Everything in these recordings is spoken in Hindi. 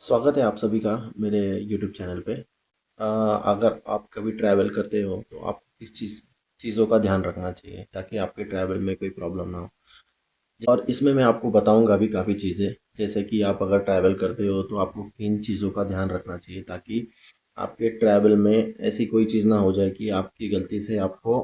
स्वागत है आप सभी का मेरे यूट्यूब चैनल पे। अगर आप कभी ट्रैवल करते हो तो आपको किस चीज़ों का ध्यान रखना चाहिए ताकि आपके ट्रैवल में कोई प्रॉब्लम ना हो। और इसमें मैं आपको बताऊंगा भी काफ़ी चीज़ें, जैसे कि आप अगर ट्रैवल करते हो तो आपको किन चीज़ों का ध्यान रखना चाहिए ताकि आपके ट्रैवल में ऐसी कोई चीज़ ना हो जाए कि आपकी गलती से आपको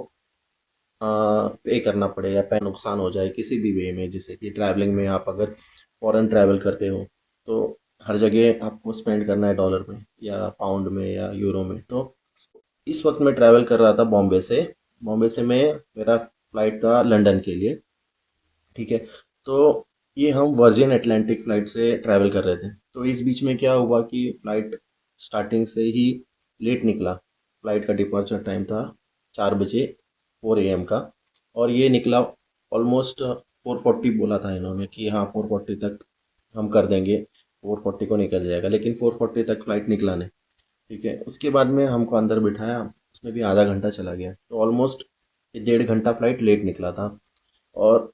पे करना पड़े या पे नुकसान हो जाए किसी भी वे में। जैसे कि ट्रैवलिंग में आप अगर फॉरेन ट्रैवल करते हो तो हर जगह आपको स्पेंड करना है डॉलर में या पाउंड में या यूरो में। तो इस वक्त मैं ट्रैवल कर रहा था बॉम्बे से मैं मेरा फ्लाइट था लंदन के लिए। ठीक है। तो ये हम वर्जिन अटलांटिक फ़्लाइट से ट्रैवल कर रहे थे। तो इस बीच में क्या हुआ कि फ़्लाइट स्टार्टिंग से ही लेट निकला। फ़्लाइट का डिपार्चर टाइम था 4 बजे 4 AM का, और ये निकला ऑलमोस्ट 4:40। बोला था इन्होंने कि हाँ 4:40 तक हम कर देंगे, 4:40 को निकल जाएगा, लेकिन 4:40 तक फ़्लाइट निकला नहीं। ठीक है। उसके बाद में हमको अंदर बिठाया, उसमें भी आधा घंटा चला गया, तो ऑलमोस्ट 1.5 घंटा फ़्लाइट लेट निकला था। और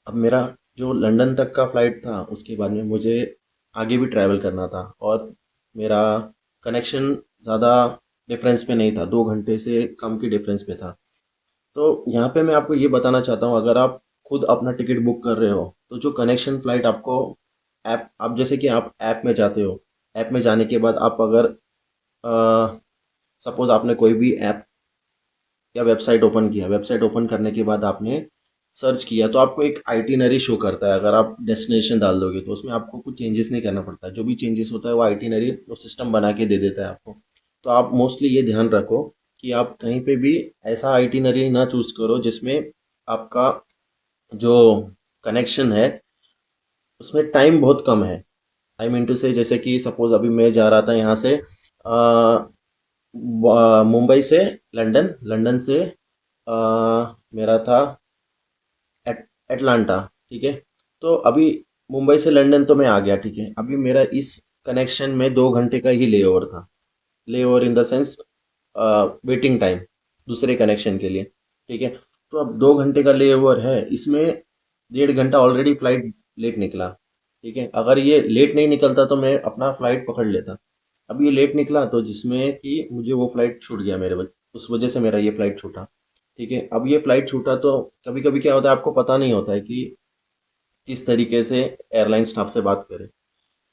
अब मेरा जो लंदन तक का फ़्लाइट था उसके बाद में मुझे आगे भी ट्रैवल करना था, और मेरा कनेक्शन ज़्यादा डिफरेंस पे नहीं था, 2 घंटे से कम की डिफरेंस पे था। तो यहाँ पे मैं आपको ये बताना चाहता हूँ, अगर आप खुद अपना टिकट बुक कर रहे हो तो जो कनेक्शन फ़्लाइट आपको ऐप, आप जैसे कि आप ऐप में जाते हो, ऐप में जाने के बाद आप अगर सपोज़ आपने कोई भी ऐप या वेबसाइट ओपन किया, वेबसाइट ओपन करने के बाद आपने सर्च किया तो आपको एक आइटिनरी शो करता है। अगर आप डेस्टिनेशन डाल दोगे तो उसमें आपको कुछ चेंजेस नहीं करना पड़ता है, जो भी चेंजेस होता है वो आइटिनरी वो सिस्टम बना के दे देता है आपको। तो आप मोस्टली ये ध्यान रखो कि आप कहीं पे भी ऐसा आइटिनरी ना चूज़ करो जिसमें आपका जो कनेक्शन है उसमें टाइम बहुत कम है। आई मीन टू से, जैसे कि सपोज अभी मैं जा रहा था यहाँ से मुंबई से लंदन, लंदन से मेरा था एटलांटा। ठीक है। तो अभी मुंबई से लंदन तो मैं आ गया। ठीक है। अभी मेरा इस कनेक्शन में 2 घंटे का ही ले ओवर था। ले over in the sense waiting time दूसरे कनेक्शन के लिए। ठीक है। तो अब 2 घंटे का ले ओवर है, इसमें 1.5 घंटा ऑलरेडी फ्लाइट लेट निकला। ठीक है। अगर ये लेट नहीं निकलता तो मैं अपना फ्लाइट पकड़ लेता। अब ये लेट निकला तो जिसमें कि मुझे वो फ्लाइट छूट गया मेरे उस वजह से मेरा ये फ्लाइट छूटा। ठीक है। अब ये फ्लाइट छूटा तो कभी कभी क्या होता है, आपको पता नहीं होता है कि किस तरीके से एयरलाइन स्टाफ से बात करें।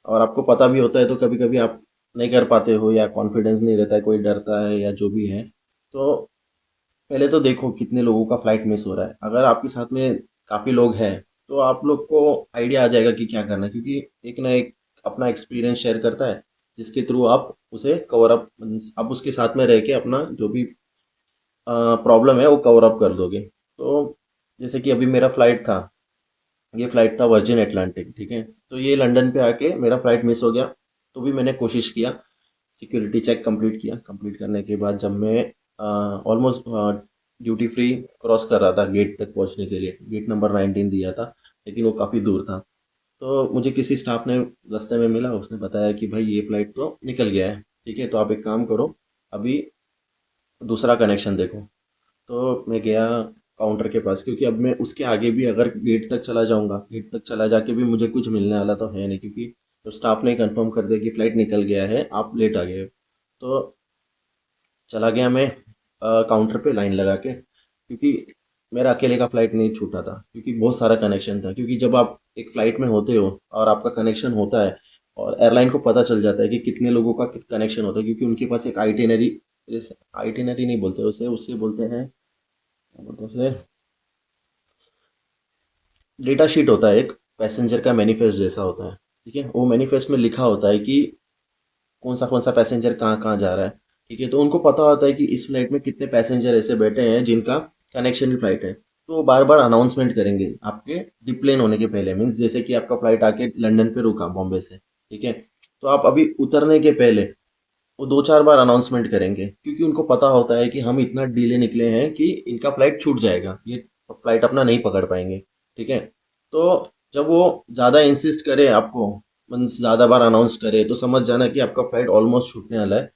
और आपको पता भी होता है तो कभी कभी आप नहीं कर पाते हो, या कॉन्फिडेंस नहीं रहता है, कोई डरता है या जो भी है। तो पहले तो देखो कितने लोगों का फ्लाइट मिस हो रहा है। अगर आपके साथ में काफ़ी लोग हैं तो आप लोग को आइडिया आ जाएगा कि क्या करना है, क्योंकि एक ना एक अपना एक्सपीरियंस शेयर करता है जिसके थ्रू आप उसे कवर अप, आप उसके साथ में रह के अपना जो भी प्रॉब्लम है वो कवर अप कर दोगे। तो जैसे कि अभी मेरा फ्लाइट था, ये फ्लाइट था वर्जिन अटलांटिक। ठीक है। तो ये लंदन पे आके मेरा फ्लाइट मिस हो गया। तो भी मैंने कोशिश किया, सिक्योरिटी चेक कंप्लीट किया। कंप्लीट करने के बाद जब मैं ऑलमोस्ट ड्यूटी फ्री क्रॉस कर रहा था गेट तक पहुंचने के लिए, गेट नंबर 19 दिया था, लेकिन वो काफ़ी दूर था। तो मुझे किसी स्टाफ ने रास्ते में मिला, उसने बताया कि भाई ये फ्लाइट तो निकल गया है। ठीक है। तो आप एक काम करो, अभी दूसरा कनेक्शन देखो। तो मैं गया काउंटर के पास, क्योंकि अब मैं उसके आगे भी अगर गेट तक चला जाऊंगा, गेट तक चला जाके भी मुझे कुछ मिलने वाला तो है नहीं, क्योंकि तो स्टाफ ने कंफर्म कर दिया कि फ़्लाइट निकल गया है, आप लेट आ गए हो। तो चला गया मैं काउंटर पे लाइन लगा के, क्योंकि मेरा अकेले का फ़्लाइट नहीं छूटा था, क्योंकि बहुत सारा कनेक्शन था। क्योंकि जब आप एक फ़्लाइट में होते हो और आपका कनेक्शन होता है, और एयरलाइन को पता चल जाता है कि कितने लोगों का कनेक्शन होता है, क्योंकि उनके पास एक आइटिनरी, आइटिनरी नहीं बोलते उसे, उससे बोलते हैं, क्या बोलते हैं उसे, डेटा शीट होता है एक, पैसेंजर का मैनिफेस्ट जैसा होता है। ठीक है। वो मैनिफेस्ट में लिखा होता है कि कौन सा पैसेंजर कहाँ कहाँ जा रहा है। ठीक है। तो उनको पता होता है कि इस फ्लाइट में कितने पैसेंजर ऐसे बैठे हैं जिनका कनेक्शन फ्लाइट है। तो वो बार बार अनाउंसमेंट करेंगे आपके डिप्लेन होने के पहले, मीन्स जैसे कि आपका फ्लाइट आके लंदन पे रुका बॉम्बे से। ठीक है। तो आप अभी उतरने के पहले वो 2-4 बार अनाउंसमेंट करेंगे, क्योंकि उनको पता होता है कि हम इतना डिले निकले हैं कि इनका फ्लाइट छूट जाएगा, ये फ्लाइट अपना नहीं पकड़ पाएंगे। ठीक है। तो जब वो ज़्यादा इंसिस्ट करे आपको, मीन्स ज़्यादा बार अनाउंस करे, तो समझ जाना कि आपका फ्लाइट ऑलमोस्ट छूटने वाला है।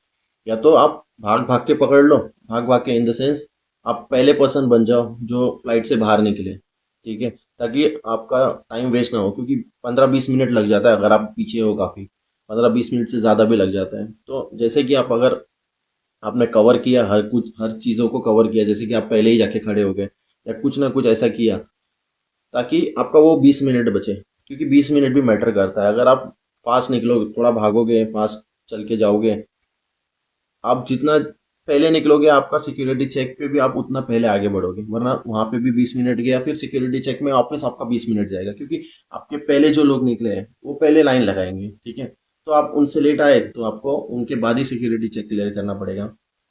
या तो आप भाग भाग के पकड़ लो, भाग भाग के इन द सेंस आप पहले पर्सन बन जाओ जो फ्लाइट से बाहर निकले। ठीक है। ताकि आपका टाइम वेस्ट ना हो, क्योंकि 15-20 मिनट लग जाता है अगर आप पीछे हो काफ़ी, 15-20 मिनट से ज़्यादा भी लग जाता है। तो जैसे कि आप अगर आपने कवर किया हर चीज़ों को कवर किया, जैसे कि आप पहले ही जाके खड़े हो गए या कुछ ना कुछ ऐसा किया ताकि आपका वो 20 मिनट बचे, क्योंकि 20 मिनट भी मैटर करता है। अगर आप फास्ट निकलोगे, थोड़ा भागोगे, फास्ट चल के जाओगे, आप जितना पहले निकलोगे आपका सिक्योरिटी चेक पे भी आप उतना पहले आगे बढ़ोगे, वरना वहाँ पे भी 20 मिनट गया, फिर सिक्योरिटी चेक में वापस आपका 20 मिनट जाएगा, क्योंकि आपके पहले जो लोग निकले हैं वो पहले लाइन लगाएंगे, ठीक है। तो आप उनसे लेट आए तो आपको उनके बाद ही सिक्योरिटी चेक क्लियर करना पड़ेगा।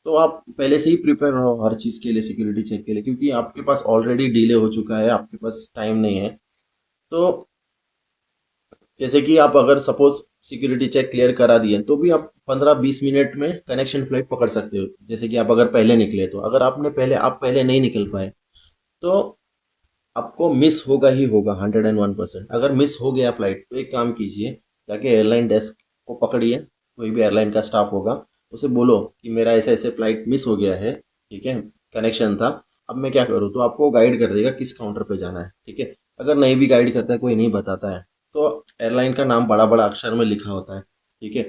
तो आप पहले से ही प्रिपेयर रहो हर चीज़ के लिए, सिक्योरिटी चेक के लिए, क्योंकि आपके पास ऑलरेडी डिले हो चुका है, आपके पास टाइम नहीं है। तो जैसे कि आप अगर सपोज सिक्योरिटी चेक क्लियर करा दिए तो भी आप 15-20 मिनट में कनेक्शन फ्लाइट पकड़ सकते हो। जैसे कि आप अगर पहले निकले, तो अगर आप पहले नहीं निकल पाए तो आपको मिस होगा ही होगा 101%। अगर मिस हो गया फ्लाइट तो एक काम कीजिए, जाके एयरलाइन डेस्क को पकड़िए, कोई भी एयरलाइन का स्टाफ होगा, उसे बोलो कि मेरा ऐसे ऐसे फ्लाइट मिस हो गया है, ठीक है, कनेक्शन था, अब मैं क्या करूँ। तो आपको गाइड कर देगा किस काउंटर पे जाना है, ठीक है। अगर नहीं भी गाइड करता है, कोई नहीं बताता है, तो एयरलाइन का नाम बड़ा बड़ा अक्षर में लिखा होता है, ठीक है।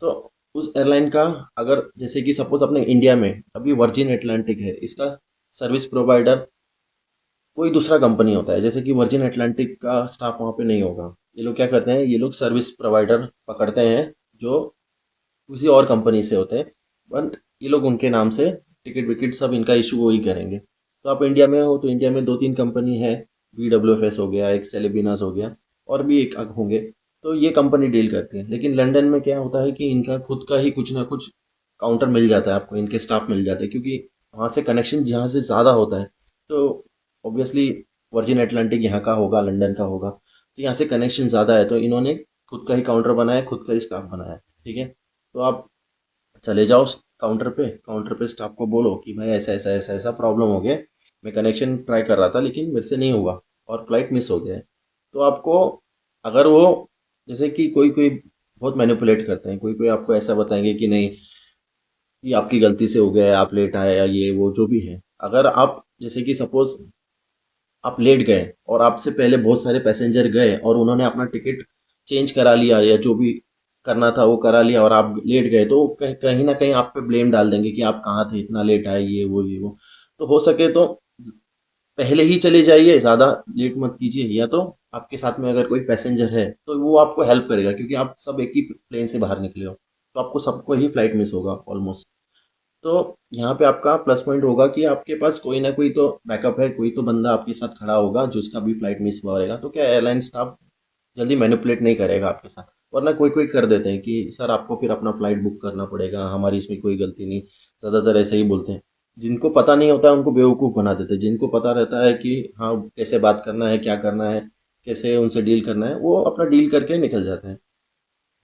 तो उस एयरलाइन का, अगर जैसे कि सपोज अपने इंडिया में अभी वर्जिन एटलांटिक है, इसका सर्विस प्रोवाइडर कोई दूसरा कंपनी होता है, जैसे कि वर्जिन एटलांटिक का स्टाफ वहाँ पे नहीं होगा। ये लोग क्या करते हैं, ये लोग सर्विस प्रोवाइडर पकड़ते हैं जो किसी और कंपनी से होते हैं, बट ये लोग उनके नाम से टिकट विकेट सब इनका इशू वही करेंगे। तो आप इंडिया में हो तो इंडिया में 2-3 कंपनी है, BWFS हो गया, एक सेलेबिनास हो गया, और भी एक होंगे। तो ये कंपनी डील करती है। लेकिन लंदन में क्या होता है कि इनका खुद का ही कुछ ना कुछ काउंटर मिल जाता है आपको, इनके स्टाफ मिल जाते हैं, क्योंकि वहाँ से कनेक्शन जहाँ से ज़्यादा होता है। तो ऑब्वियसली वर्जिन एटलांटिक यहाँ का होगा, लंदन का होगा, तो यहाँ से कनेक्शन ज़्यादा है, तो इन्होंने खुद का ही काउंटर बनाया, खुद का ही स्टाफ बनाया है, ठीक है। तो आप चले जाओ काउंटर पे स्टाफ को बोलो कि भाई ऐसा ऐसा ऐसा ऐसा प्रॉब्लम हो गया, मैं कनेक्शन ट्राई कर रहा था लेकिन मेरे से नहीं हुआ और फ्लाइट मिस हो गया है। तो आपको, अगर वो, जैसे कि कोई कोई बहुत मैनिपुलेट करते हैं, कोई कोई आपको ऐसा बताएंगे कि नहीं, ये आपकी गलती से हो गया है, आप लेट आए या ये वो जो भी है। अगर आप, जैसे कि सपोज आप लेट गए और आपसे पहले बहुत सारे पैसेंजर गए और उन्होंने अपना टिकट चेंज करा लिया या जो भी करना था वो करा लिया और आप लेट गए, तो कहीं ना कहीं आप पे ब्लेम डाल देंगे कि आप कहाँ थे, इतना लेट आए, ये वो ये वो। तो हो सके तो पहले ही चले जाइए, ज़्यादा लेट मत कीजिए, या तो आपके साथ में अगर कोई पैसेंजर है तो वो आपको हेल्प करेगा, क्योंकि आप सब एक ही प्लेन से बाहर निकले हो, तो आपको सबको ही फ्लाइट मिस होगा ऑलमोस्ट। तो यहाँ पे आपका प्लस पॉइंट होगा कि आपके पास कोई ना कोई तो बैकअप है, कोई तो बंदा आपके साथ खड़ा होगा जिसका भी फ्लाइट मिस हुआ रहेगा, तो क्या एयरलाइन स्टाफ जल्दी मैनिपुलेट नहीं करेगा आपके साथ। वरना कोई कोई कर देते हैं कि सर आपको फिर अपना फ्लाइट बुक करना पड़ेगा, हमारी इसमें कोई गलती नहीं, ज़्यादातर ऐसे ही बोलते हैं। जिनको पता नहीं होता है उनको बेवकूफ़ बना देते हैं, जिनको पता रहता है कि हाँ कैसे बात करना है, क्या करना है, कैसे उनसे डील करना है, वो अपना डील करके निकल जाते हैं,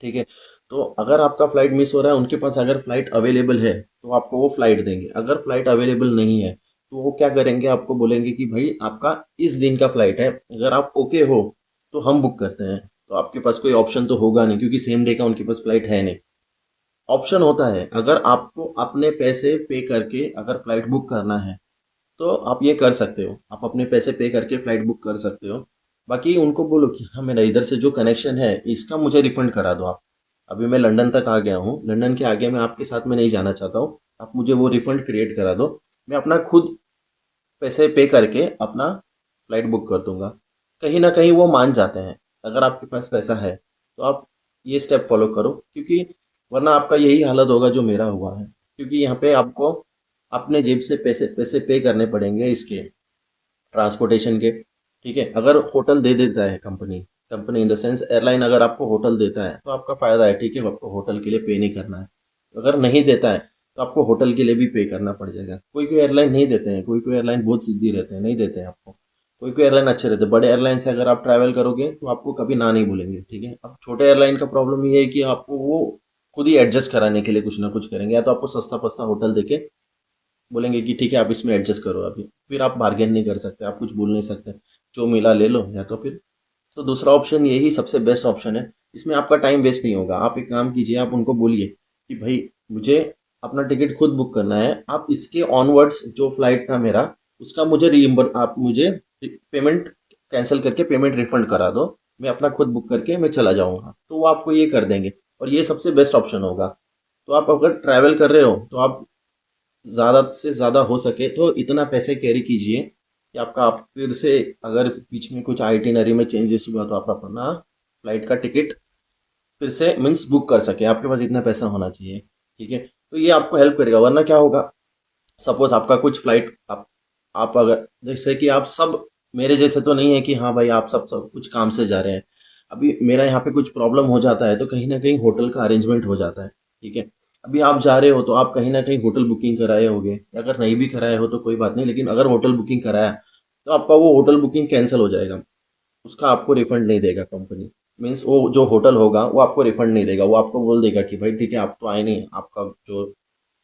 ठीक है। तो अगर आपका फ्लाइट मिस हो रहा है, उनके पास अगर फ्लाइट अवेलेबल है तो आपको वो फ्लाइट देंगे। अगर फ्लाइट अवेलेबल नहीं है तो वो क्या करेंगे, आपको बोलेंगे कि भाई आपका इस दिन का फ्लाइट है, अगर आप ओके हो तो हम बुक करते हैं। तो आपके पास कोई ऑप्शन तो होगा नहीं, क्योंकि सेम डे का उनके पास फ्लाइट है नहीं। ऑप्शन होता है, अगर आपको अपने पैसे पे करके अगर फ्लाइट बुक करना है तो आप ये कर सकते हो, आप अपने पैसे पे करके फ्लाइट बुक कर सकते हो। बाकी उनको बोलो कि हाँ मेरा इधर से जो कनेक्शन है इसका मुझे रिफंड करा दो आप। अभी मैं लंदन तक आ गया हूँ, लंदन के आगे मैं आपके साथ में नहीं जाना चाहता हूँ, आप मुझे वो रिफंड क्रिएट करा दो, मैं अपना खुद पैसे पे करके अपना फ्लाइट बुक कर दूंगा। कहीं ना कहीं वो मान जाते हैं, अगर आपके पास पैसा है तो आप ये स्टेप फॉलो करो, क्योंकि वरना आपका यही हालत होगा जो मेरा हुआ है। क्योंकि यहाँ पे आपको अपने जेब से पैसे पैसे पे करने पड़ेंगे इसके, ट्रांसपोर्टेशन के, ठीक है। अगर होटल दे देता है company, company in the sense airline अगर आपको होटल देता है तो आपका फ़ायदा है, ठीक है, आपको होटल के लिए पे नहीं करना है। अगर नहीं देता है तो आपको होटल के लिए भी पे करना पड़ जाएगा। कोई कोई एयरलाइन नहीं देते हैं, कोई कोई एयरलाइन बहुत सीधी रहते हैं, नहीं देते हैं आपको। कोई कोई एयरलाइन अच्छे रहते हैं, बड़े एयरलाइन से अगर आप ट्रैवल करोगे तो आपको कभी ना नहीं बोलेंगे, ठीक है। अब छोटे एयरलाइन का प्रॉब्लम ये है कि आपको वो खुद ही एडजस्ट कराने के लिए कुछ ना कुछ करेंगे, या तो आपको सस्ता पस्ता होटल देके बोलेंगे कि ठीक है आप इसमें एडजस्ट करो अभी, फिर आप बार्गेन नहीं कर सकते, आप कुछ बोल नहीं सकते, जो मिला ले लो, या तो फिर, तो दूसरा ऑप्शन यही सबसे बेस्ट ऑप्शन है। इसमें आपका टाइम वेस्ट नहीं होगा। आप एक काम कीजिए, आप उनको बोलिए कि भाई मुझे अपना टिकट खुद बुक करना है, आप इसके ऑनवर्ड्स जो फ्लाइट था मेरा उसका मुझे रीइम्बर, आप मुझे पेमेंट कैंसिल करके पेमेंट रिफंड करा दो, मैं अपना खुद बुक करके मैं चला जाऊँगा, तो वो आपको ये कर देंगे। और ये सबसे बेस्ट ऑप्शन होगा। तो आप अगर ट्रैवल कर रहे हो तो आप ज़्यादा से ज़्यादा हो सके तो इतना पैसे कैरी कीजिए कि आपका, आप फिर से अगर बीच में कुछ आइटिनरी में चेंजेस हुआ तो आप अपना फ्लाइट का टिकट फिर से मीन्स बुक कर सके, आपके पास इतना पैसा होना चाहिए। ठीक है, तो ये आपको हेल्प करेगा। वरना क्या होगा, सपोज आपका कुछ फ्लाइट आप अगर जैसे कि आप सब मेरे जैसे तो नहीं है कि हाँ भाई आप सब कुछ काम से जा रहे हैं। अभी मेरा यहाँ पे कुछ प्रॉब्लम हो जाता है तो कहीं ना कहीं होटल का अरेंजमेंट हो जाता है। ठीक है, अभी आप जा रहे हो तो आप कहीं ना कहीं होटल बुकिंग कराए होगे, अगर नहीं भी कराए हो तो कोई बात नहीं, लेकिन अगर होटल बुकिंग कराया तो आपका वो होटल बुकिंग कैंसिल हो जाएगा, उसका आपको रिफंड नहीं देगा कंपनी। मीन्स वो जो होटल होगा वो आपको रिफंड नहीं देगा, वो आपको बोल देगा कि भाई ठीक है आप तो आए नहीं, आपका जो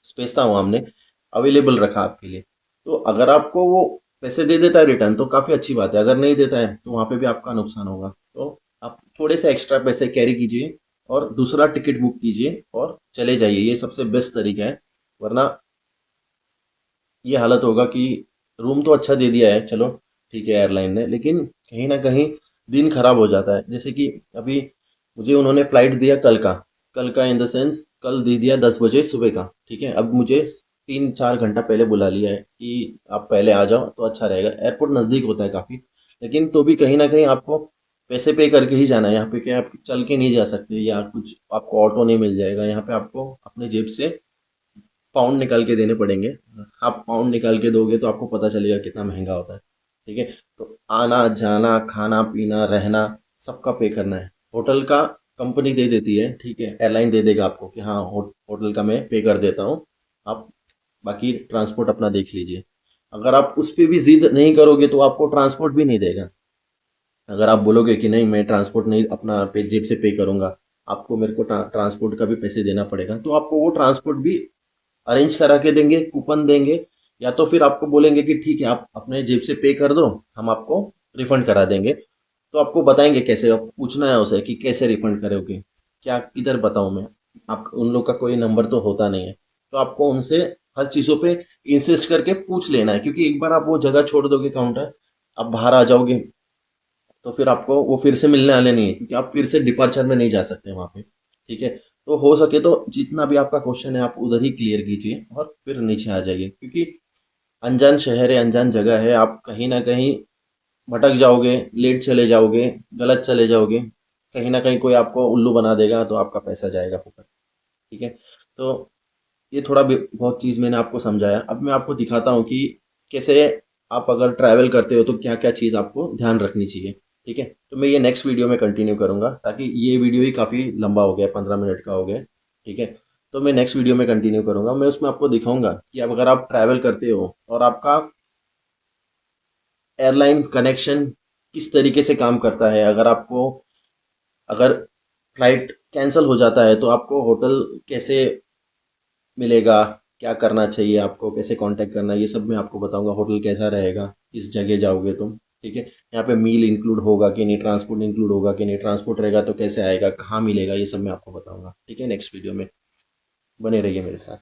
स्पेस था वो हमने अवेलेबल रखा आपके लिए। तो अगर आपको वो पैसे दे देता है रिटर्न तो काफ़ी अच्छी बात है, अगर नहीं देता है तो वहाँ पे भी आपका नुकसान होगा। तो आप थोड़े से एक्स्ट्रा पैसे कैरी कीजिए और दूसरा टिकट बुक कीजिए और चले जाइए, ये सबसे बेस्ट तरीका है। वरना ये हालत होगा कि रूम तो अच्छा दे दिया है चलो ठीक है एयरलाइन ने, लेकिन कहीं ना कहीं दिन खराब हो जाता है। जैसे कि अभी मुझे उन्होंने फ्लाइट दिया कल का इन द सेंस कल दे दिया 10 बजे सुबह का। ठीक है, अब मुझे 3-4 घंटा पहले बुला लिया है कि आप पहले आ जाओ तो अच्छा रहेगा। एयरपोर्ट नज़दीक होता है काफ़ी, लेकिन तो भी कहीं ना कहीं आपको पैसे पे करके ही जाना है। यहाँ पे क्या आप चल के नहीं जा सकते, या कुछ आपको ऑटो नहीं मिल जाएगा, यहाँ पे आपको अपने जेब से पाउंड निकाल के देने पड़ेंगे। आप पाउंड निकाल के दोगे तो आपको पता चलेगा कितना महंगा होता है। ठीक है, तो आना जाना खाना पीना रहना सबका पे करना है। होटल का कंपनी दे देती है, ठीक है, एयरलाइन दे देगा आपको कि हाँ होटल का मैं पे कर देता हूँ, आप बाकी ट्रांसपोर्ट अपना देख लीजिए। अगर आप उस पर भी जिद नहीं करोगे तो आपको ट्रांसपोर्ट भी नहीं देगा। अगर आप बोलोगे कि नहीं मैं ट्रांसपोर्ट नहीं अपना पे जेब से पे करूंगा, आपको मेरे को ट्रांसपोर्ट का भी पैसे देना पड़ेगा, तो आपको वो ट्रांसपोर्ट भी अरेंज करा के देंगे, कूपन देंगे, या तो फिर आपको बोलेंगे कि ठीक है आप अपने जेब से पे कर दो, हम आपको रिफंड करा देंगे। तो आपको बताएंगे कैसे, आप पूछना है उसे कि कैसे रिफंड करोगे, क्या किधर बताऊं मैं। आप उन लोग का कोई नंबर तो होता नहीं है, तो आपको उनसे हर चीज़ों पे इंसिस्ट करके पूछ लेना है, क्योंकि एक बार आप वो जगह छोड़ दोगे काउंटर, आप बाहर आ जाओगे तो फिर आपको वो फिर से मिलने वाले नहीं है, क्योंकि आप फिर से डिपार्चर में नहीं जा सकते वहाँ पे। ठीक है, तो हो सके तो जितना भी आपका क्वेश्चन है आप उधर ही क्लियर कीजिए और फिर नीचे आ जाइए, क्योंकि अनजान शहर है, अनजान जगह है, आप कहीं ना कहीं भटक जाओगे, लेट चले जाओगे, गलत चले जाओगे, कहीं ना कहीं कोई आपको उल्लू बना देगा तो आपका पैसा जाएगा फुकट। ठीक है, तो ये थोड़ा बहुत चीज़ मैंने आपको समझाया। अब मैं आपको दिखाता हूँ कि कैसे आप अगर ट्रैवल करते हो तो क्या क्या चीज़ आपको ध्यान रखनी चाहिए। ठीक है, तो मैं ये नेक्स्ट वीडियो में कंटिन्यू करूँगा, ताकि ये वीडियो ही काफ़ी लंबा हो गया, 15 मिनट का हो गया। ठीक है, तो मैं नेक्स्ट वीडियो में कंटिन्यू करूँगा, मैं उसमें आपको दिखाऊंगा कि अब अगर आप ट्रैवल करते हो और आपका एयरलाइन कनेक्शन किस तरीके से काम करता है, अगर फ्लाइट कैंसिल हो जाता है तो आपको होटल कैसे मिलेगा, क्या करना चाहिए आपको, कैसे कांटेक्ट करना है, ये सब मैं आपको बताऊंगा। होटल कैसा रहेगा, किस जगह जाओगे तुम। ठीक है, यहाँ पे मील इंक्लूड होगा कि नहीं, ट्रांसपोर्ट इंक्लूड होगा कि नहीं, ट्रांसपोर्ट रहेगा तो कैसे आएगा, कहाँ मिलेगा, ये सब मैं आपको बताऊंगा। ठीक है, नेक्स्ट वीडियो में बने रहिए मेरे साथ।